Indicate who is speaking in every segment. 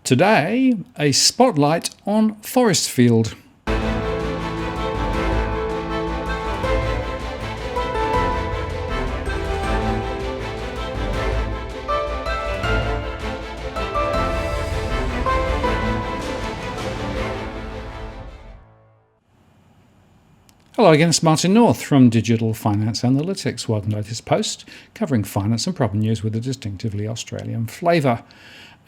Speaker 1: Today, a spotlight on Forrestfield. Hello again, it's Martin North from Digital Finance Analytics. Welcome to the latest post covering finance and property news with a distinctively Australian flavour.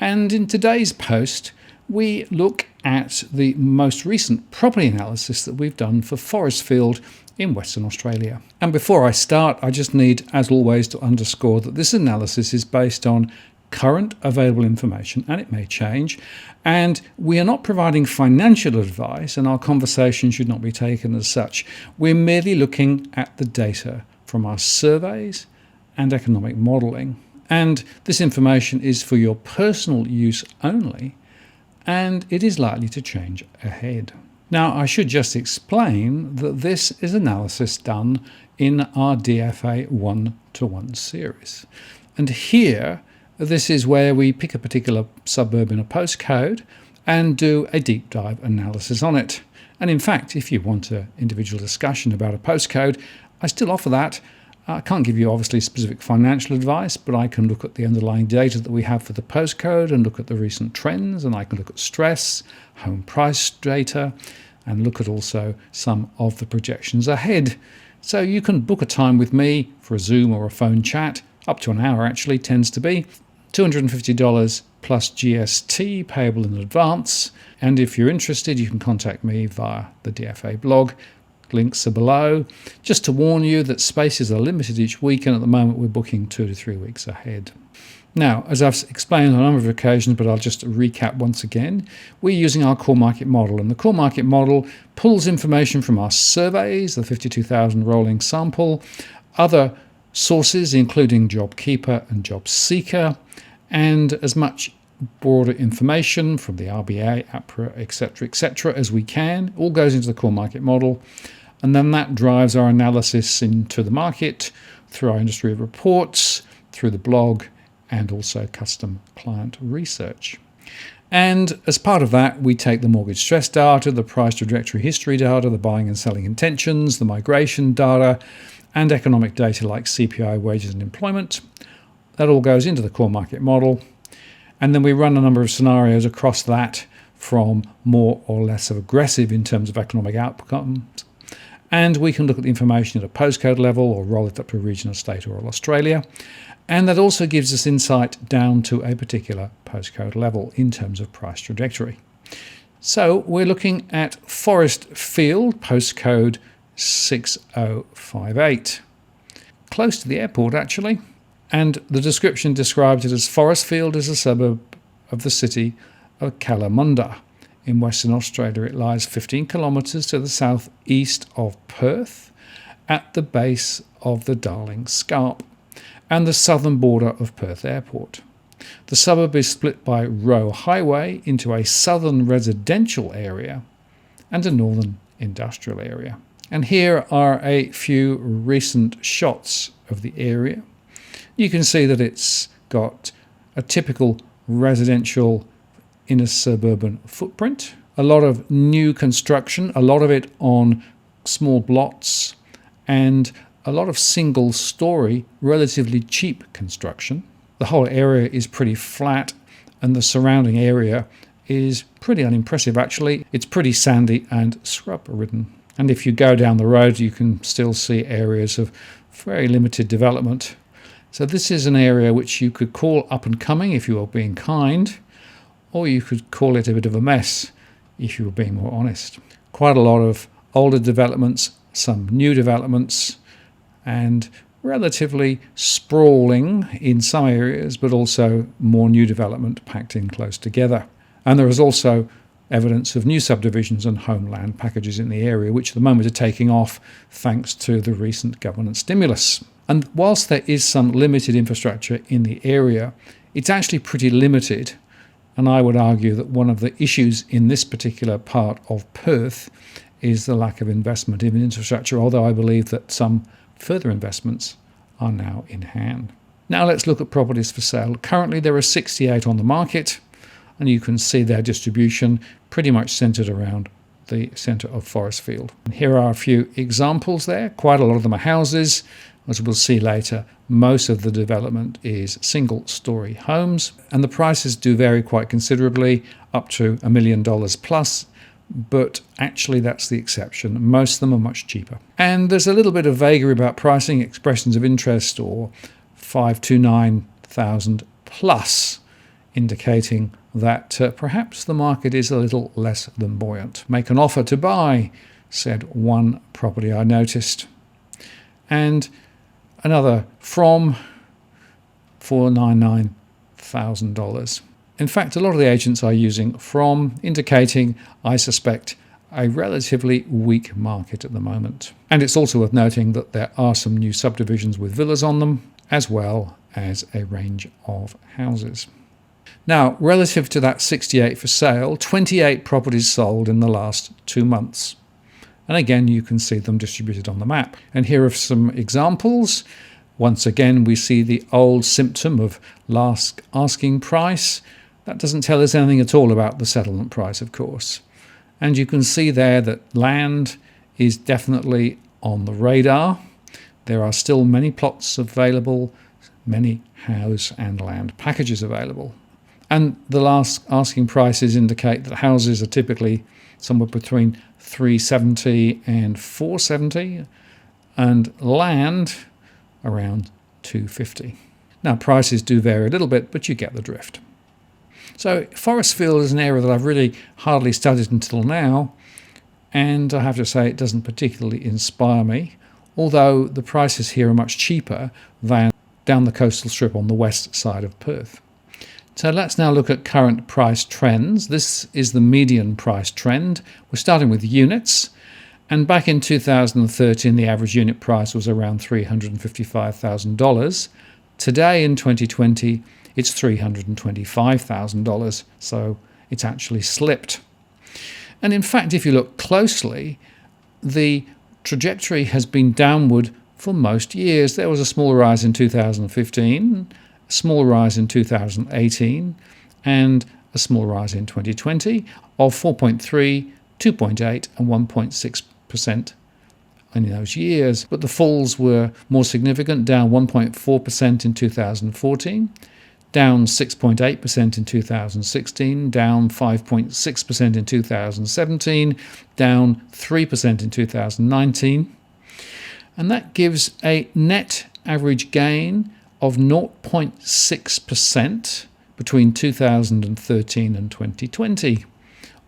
Speaker 1: And in today's post, we look at the most recent property analysis that we've done for Forrestfield in Western Australia. And before I start, I just need, as always, to underscore that this analysis is based on current available information, and it may change, and we are not providing financial advice, and our conversation should not be taken as such. We're merely looking at the data from our surveys and economic modelling, and this information is for your personal use only, and it is likely to change ahead. Now, I should just explain that this is analysis done in our DFA 1-to-1 series, and here this is where we pick a particular suburb in a postcode and do a deep dive analysis on it. And in fact, if you want an individual discussion about a postcode, I still offer that. I can't give you obviously specific financial advice, but I can look at the underlying data that we have for the postcode and look at the recent trends, and I can look at stress, home price data, and look at also some of the projections ahead. So you can book a time with me for a Zoom or a phone chat, up to an hour actually tends to be. $250 plus GST payable in advance, and if you're interested you can contact me via the DFA blog. Links are below. Just to warn you that spaces are limited each week, and at the moment we're booking 2 to 3 weeks ahead. Now, as I've explained on a number of occasions, but I'll just recap once again, we're using our core market model, and the core market model pulls information from our surveys, the 52,000 rolling sample, other sources including JobKeeper and JobSeeker, and as much broader information from the RBA, APRA, etc., as we can. All goes into the core market model, and then that drives our analysis into the market through our industry reports, through the blog, and also custom client research. And as part of that, we take the mortgage stress data, the price trajectory history data, the buying and selling intentions, the migration data, and economic data like CPI, wages and employment. That all goes into the core market model. And then we run a number of scenarios across that, from more or less of aggressive in terms of economic outcomes. And we can look at the information at a postcode level or roll it up to a regional, state or Australia. And that also gives us insight down to a particular postcode level in terms of price trajectory. So we're looking at Forrestfield, postcode 6058. Close to the airport actually. And the description describes it as Forrestfield is a suburb of the city of Kalamunda in Western Australia. It lies 15 kilometres to the southeast of Perth at the base of the Darling Scarp and the southern border of Perth Airport. The suburb is split by Roe Highway into a southern residential area and a northern industrial area. And here are a few recent shots of the area. You can see that it's got a typical residential inner suburban footprint, a lot of new construction, a lot of it on small blocks, and a lot of single-storey, relatively cheap construction. The whole area is pretty flat, and the surrounding area is pretty unimpressive actually. It's pretty sandy and scrub-ridden. And if you go down the road, you can still see areas of very limited development. So this is an area which you could call up and coming if you were being kind, or you could call it a bit of a mess if you were being more honest. Quite a lot of older developments, some new developments, and relatively sprawling in some areas, but also more new development packed in close together. And there is also evidence of new subdivisions and homeland packages in the area, which at the moment are taking off thanks to the recent government stimulus. And whilst there is some limited infrastructure in the area, it's actually pretty limited. And I would argue that one of the issues in this particular part of Perth is the lack of investment in infrastructure, although I believe that some further investments are now in hand. Now let's look at properties for sale. Currently there are 68 on the market. and you can see their distribution pretty much centred around the centre of Forrestfield. Here are a few examples there. Quite a lot of them are houses. As we'll see later, most of the development is single-storey homes, and the prices do vary quite considerably, up to $1 million plus, but actually that's the exception. Most of them are much cheaper. And there's a little bit of vagary about pricing, expressions of interest or 529,000 plus, indicating that perhaps the market is a little less than buoyant. Make an offer to buy, said one property I noticed. And another from $499,000. In fact, a lot of the agents are using from, indicating, I suspect, a relatively weak market at the moment. And it's also worth noting that there are some new subdivisions with villas on them, as well as a range of houses. Now, relative to that 68 for sale, 28 properties sold in the last 2 months. And again, you can see them distributed on the map. And here are some examples. Once again, we see the old symptom of last asking price. That doesn't tell us anything at all about the settlement price, of course. And you can see there that land is definitely on the radar. There are still many plots available, many house and land packages available. And the last asking prices indicate that houses are typically somewhere between $370 and $470, and land around $250. Now, prices do vary a little bit, but you get the drift. So Forrestfield is an area that I've really hardly studied until now, and I have to say it doesn't particularly inspire me, although the prices here are much cheaper than down the coastal strip on the west side of Perth. So let's now look at current price trends. This is the median price trend. We're starting with units. And back in 2013, the average unit price was around $355,000. Today in 2020, it's $325,000. So it's actually slipped. And in fact, if you look closely, the trajectory has been downward for most years. There was a small rise in 2015, a small rise in 2018, and a small rise in 2020 of 4.3, 2.8 and 1.6% in those years. But the falls were more significant, down 1.4% in 2014, down 6.8% in 2016, down 5.6% in 2017, down 3% in 2019. And that gives a net average gain of 0.6% between 2013 and 2020,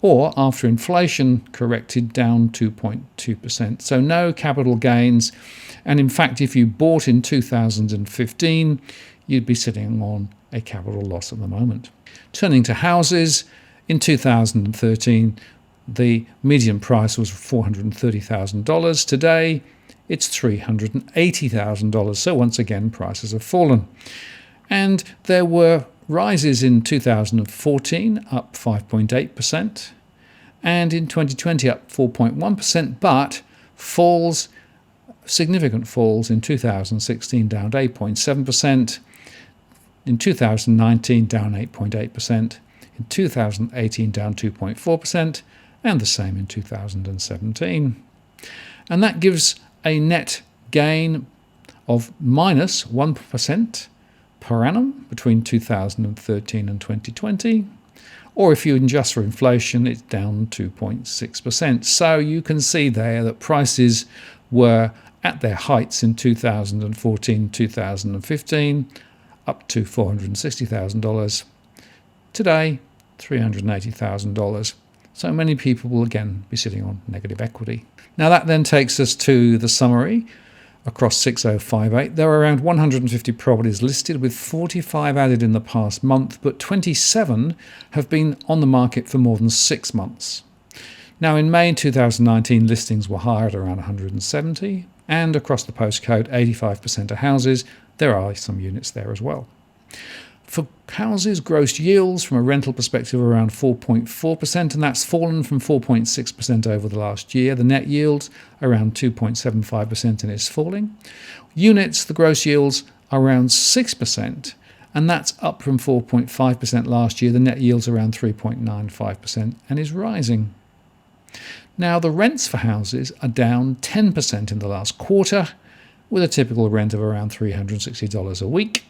Speaker 1: or after inflation corrected, down 2.2%. So no capital gains. And in fact, if you bought in 2015, you'd be sitting on a capital loss at the moment. Turning to houses, in 2013, the median price was $430,000. Today, it's $380,000. So once again, prices have fallen. And there were rises in 2014, up 5.8%, and in 2020, up 4.1%, but falls, significant falls in 2016, down 8.7%, in 2019, down 8.8%, in 2018, down 2.4%, and the same in 2017. And that gives a net gain of minus 1% per annum between 2013 and 2020, or if you adjust for inflation, it's down 2.6%. So you can see there that prices were at their heights in 2014, 2015, up to $460,000. Today, $380,000. So many people will again be sitting on negative equity. Now that then takes us to the summary. Across 6058, there are around 150 properties listed, with 45 added in the past month, but 27 have been on the market for more than 6 months. Now in May 2019, listings were higher at around 170, and across the postcode, 85% are houses. There are some units there as well. For houses, gross yields from a rental perspective are around 4.4%, and that's fallen from 4.6% over the last year. The net yield around 2.75%, and it's falling. Units, the gross yields are around 6%, and that's up from 4.5% last year. The net yield's around 3.95% and is rising. Now, the rents for houses are down 10% in the last quarter, with a typical rent of around $360 a week.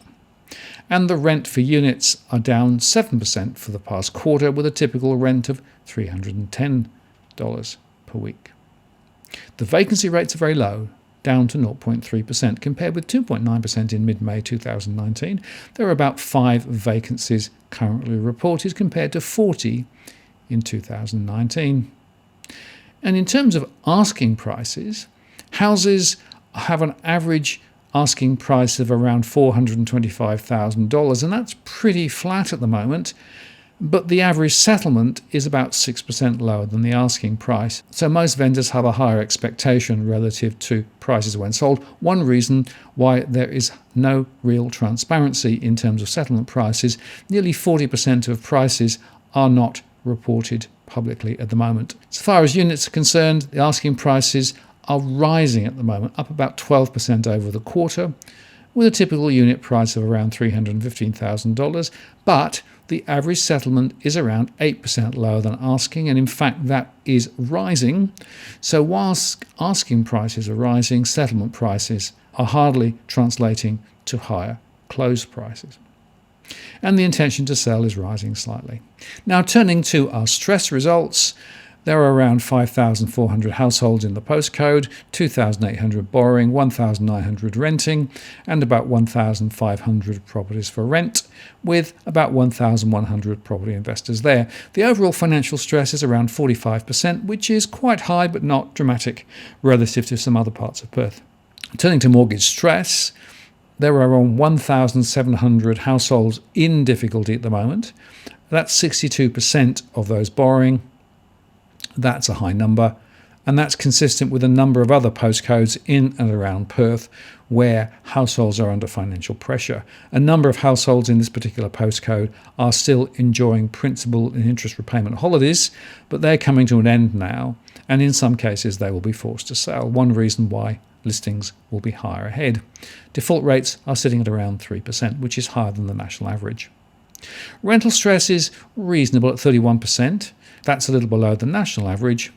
Speaker 1: And the rent for units are down 7% for the past quarter, with a typical rent of $310 per week. The vacancy rates are very low, down to 0.3%, compared with 2.9% in mid-May 2019. There are about 5 vacancies currently reported, compared to 40 in 2019. And in terms of asking prices, houses have an average asking price of around $425,000, and that's pretty flat at the moment. But the average settlement is about 6% lower than the asking price. So most vendors have a higher expectation relative to prices when sold. One reason why there is no real transparency in terms of settlement prices, nearly 40% of prices are not reported publicly at the moment. As far as units are concerned, the asking prices are rising at the moment, up about 12% over the quarter, with a typical unit price of around $315,000, but the average settlement is around 8% lower than asking, and in fact that is rising. So whilst asking prices are rising, settlement prices are hardly translating to higher close prices. And the intention to sell is rising slightly. Now, turning to our stress results, there are around 5,400 households in the postcode, 2,800 borrowing, 1,900 renting, and about 1,500 properties for rent, with about 1,100 property investors there. The overall financial stress is around 45%, which is quite high but not dramatic relative to some other parts of Perth. Turning to mortgage stress, there are around 1,700 households in difficulty at the moment. That's 62% of those borrowing. That's a high number, and that's consistent with a number of other postcodes in and around Perth where households are under financial pressure. A number of households in this particular postcode are still enjoying principal and interest repayment holidays, but they're coming to an end now, and in some cases they will be forced to sell. One reason why listings will be higher ahead. Default rates are sitting at around 3%, which is higher than the national average. Rental stress is reasonable at 31%. That's a little below the national average.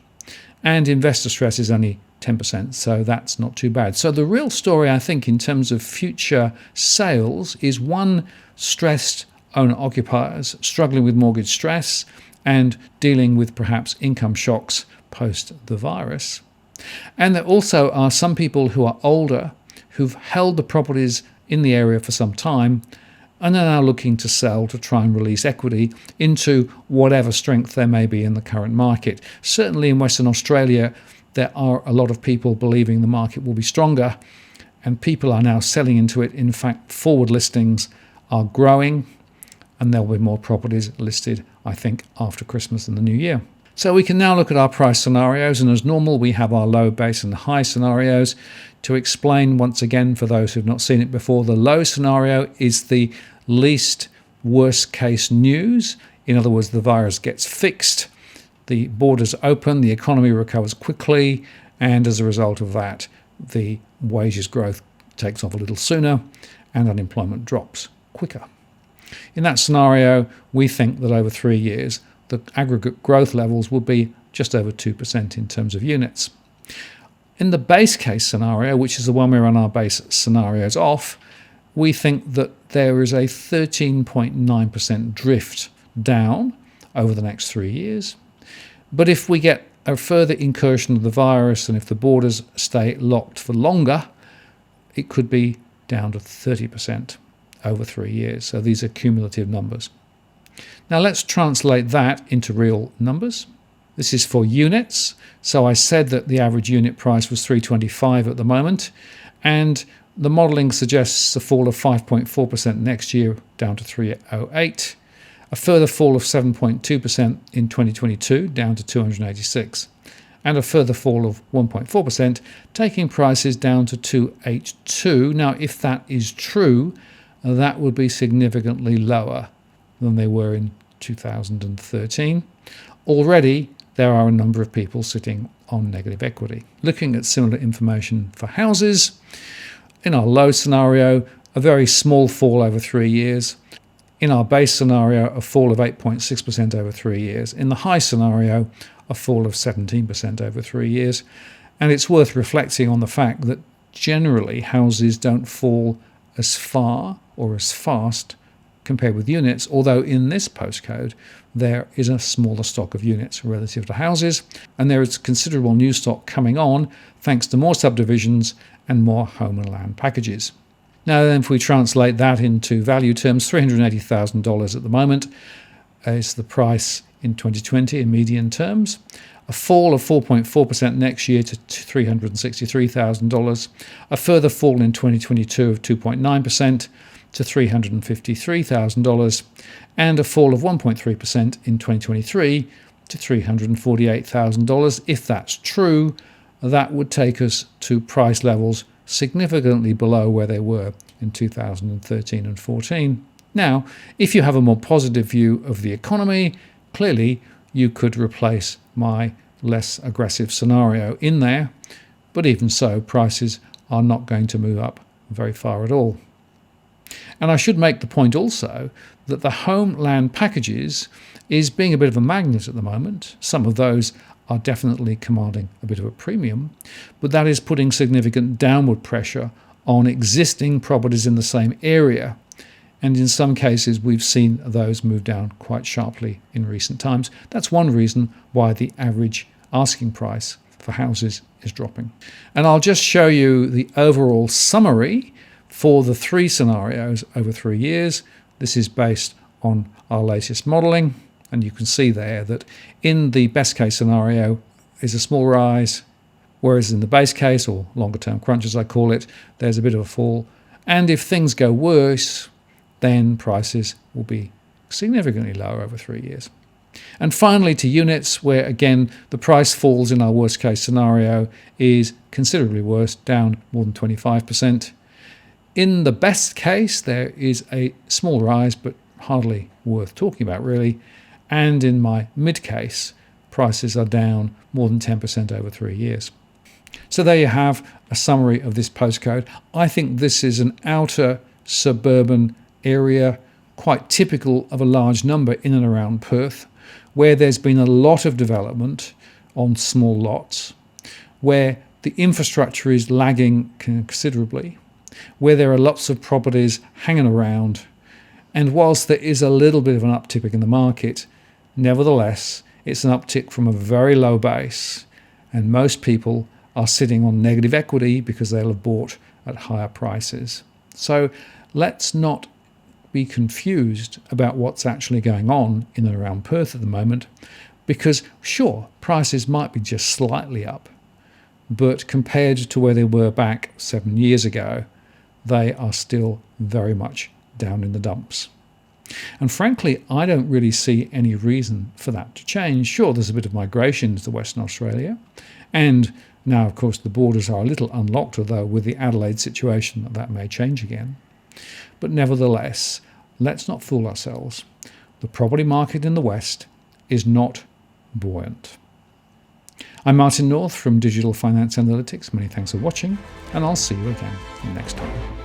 Speaker 1: And investor stress is only 10%, so that's not too bad. So the real story, I think, in terms of future sales is one, stressed owner-occupiers struggling with mortgage stress and dealing with perhaps income shocks post the virus. And there also are some people who are older, who've held the properties in the area for some time, and are now looking to sell to try and release equity into whatever strength there may be in the current market. Certainly in Western Australia, there are a lot of people believing the market will be stronger, and people are now selling into it. In fact, forward listings are growing, and there will be more properties listed, I think, after Christmas and the New Year. So we can now look at our price scenarios, and as normal, we have our low, base and high scenarios. To explain once again, for those who've not seen it before, the low scenario is the least worst case news. In other words, the virus gets fixed, the borders open, the economy recovers quickly, and as a result of that, the wages growth takes off a little sooner and unemployment drops quicker. In that scenario, we think that over 3 years, the aggregate growth levels will be just over 2% in terms of units. In the base case scenario, which is the one we run our base scenarios off, we think that there is a 13.9% drift down over the next 3 years. But if we get a further incursion of the virus and if the borders stay locked for longer, it could be down to 30% over 3 years. So these are cumulative numbers. Now let's translate that into real numbers. This is for units. So I said that the average unit price was $325 at the moment, and the modelling suggests a fall of 5.4% next year down to $308, a further fall of 7.2% in 2022 down to $286, and a further fall of 1.4%, taking prices down to $282. Now, if that is true, that would be significantly lower than they were in 2013. Already, there are a number of people sitting on negative equity. Looking at similar information for houses, in our low scenario, a very small fall over 3 years. In our base scenario, a fall of 8.6% over 3 years. In the high scenario, a fall of 17% over 3 years. And it's worth reflecting on the fact that generally houses don't fall as far or as fast compared with units, although in this postcode there is a smaller stock of units relative to houses, and there is considerable new stock coming on thanks to more subdivisions and more home and land packages. Now then, if we translate that into value terms, $380,000 at the moment is the price in 2020 in median terms. A fall of 4.4% next year to $363,000. A further fall in 2022 of 2.9% to $353,000. And a fall of 1.3% in 2023 to $348,000. If that's true, that would take us to price levels significantly below where they were in 2013 and 14. Now, if you have a more positive view of the economy, clearly you could replace my less aggressive scenario in there, but even so, prices are not going to move up very far at all. And I should make the point also that the home land packages is being a bit of a magnet at the moment. Some of those are definitely commanding a bit of a premium, but that is putting significant downward pressure on existing properties in the same area. And in some cases, we've seen those move down quite sharply in recent times. That's one reason why the average asking price for houses is dropping. And I'll just show you the overall summary for the 3 scenarios over 3 years. This is based on our latest modelling. And you can see there that in the best case scenario is a small rise, whereas in the base case, or longer term crunch as I call it, there's a bit of a fall. And if things go worse, then prices will be significantly lower over 3 years. And finally to units, where again the price falls in our worst case scenario is considerably worse, down more than 25%. In the best case there is a small rise, but hardly worth talking about really. And in my mid case, prices are down more than 10% over 3 years. So there you have a summary of this postcode. I think this is an outer suburban area, quite typical of a large number in and around Perth, where there's been a lot of development on small lots, where the infrastructure is lagging considerably, where there are lots of properties hanging around, and whilst there is a little bit of an uptick in the market, nevertheless, it's an uptick from a very low base, and most people are sitting on negative equity because they'll have bought at higher prices. So let's not be confused about what's actually going on in and around Perth at the moment, because sure, prices might be just slightly up, but compared to where they were back 7 years ago, they are still very much down in the dumps. And frankly, I don't really see any reason for that to change. Sure, there's a bit of migration into Western Australia, and now, of course, the borders are a little unlocked, although with the Adelaide situation, that may change again. But nevertheless, let's not fool ourselves. The property market in the West is not buoyant. I'm Martin North from Digital Finance Analytics. Many thanks for watching, and I'll see you again next time.